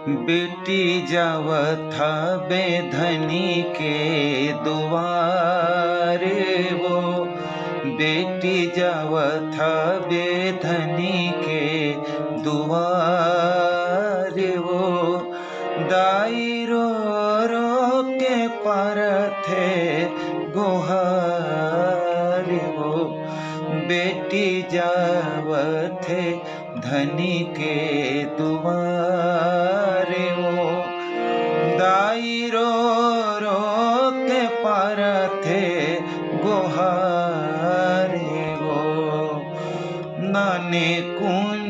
बेटी जावत हबे धनी के दुआरे वो, बेटी जावत हबे धनी के दुआरे वो। दाई रो रो के परथे गोहार वो, बेटी जावत है धनी के दुआरे वो। दाई रो रो के परथे गोहारे वो। नाने कुन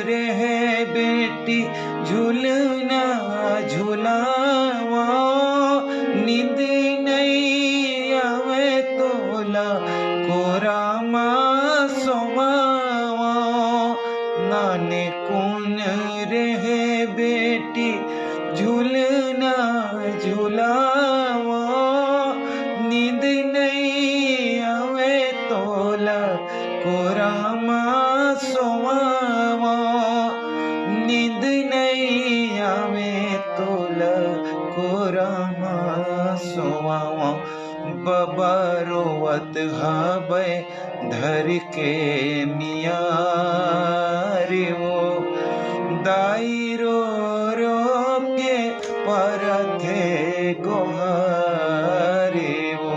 रहे बेटी झूलना झूलावा, नींद नहीं आवे तोला कोरामा सोमावा। नाने कुन रहे बेटी झूलना झूलावा, नींद नहीं आवे तोला कोरामा सोमावा। नींद नहीं आवे तोला कोरामा सोमावा। बाबा रोवत हबे धर के मिया रे वो, दाई रो रो के परथे गोहारे वो।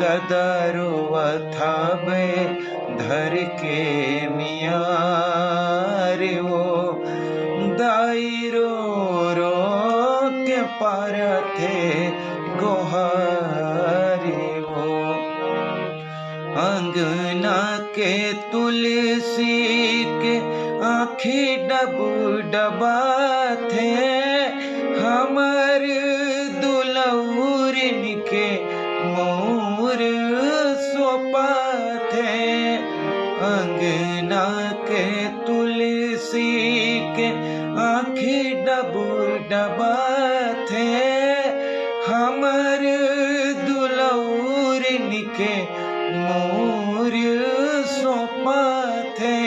दादा रोवत हबे धर के मिया रे वो, दाई रो रो के परथे गोहारे वो। अंगना के तुलसी के आँखें डब डबाथे, हमर दुलौरिन के मोर सोपाथे। अंगना के तुलसी के आँखें डब डबाथे, हमर दुलौरिन के मोर सोपाथे।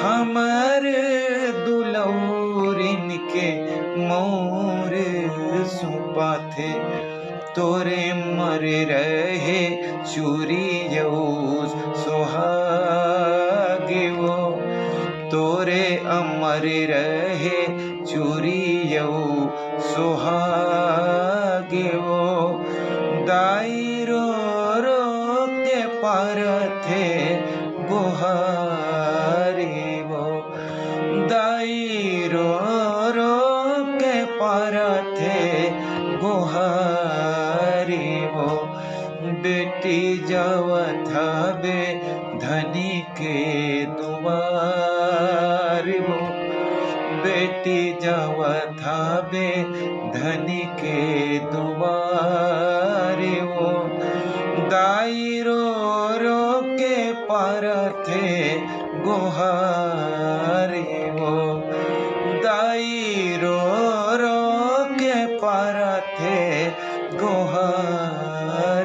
हमर दुलौरिन के मोर सोपाथे। तोरे मर रहे चूरियो सोहागे वो, तोरे अमर रहे चूरियो सोहागे वो। दाई रो रो के परथे गोहारे वो, दाई रो रो के परथे गोहारे वो। बेटी जावत हबे धनी के दुआरे वो, बेटी जावत हबे धनी के दुआरे वो। दाई रो रो के परथे गोहारे वो, दाई रो रो के परथे गोहारे।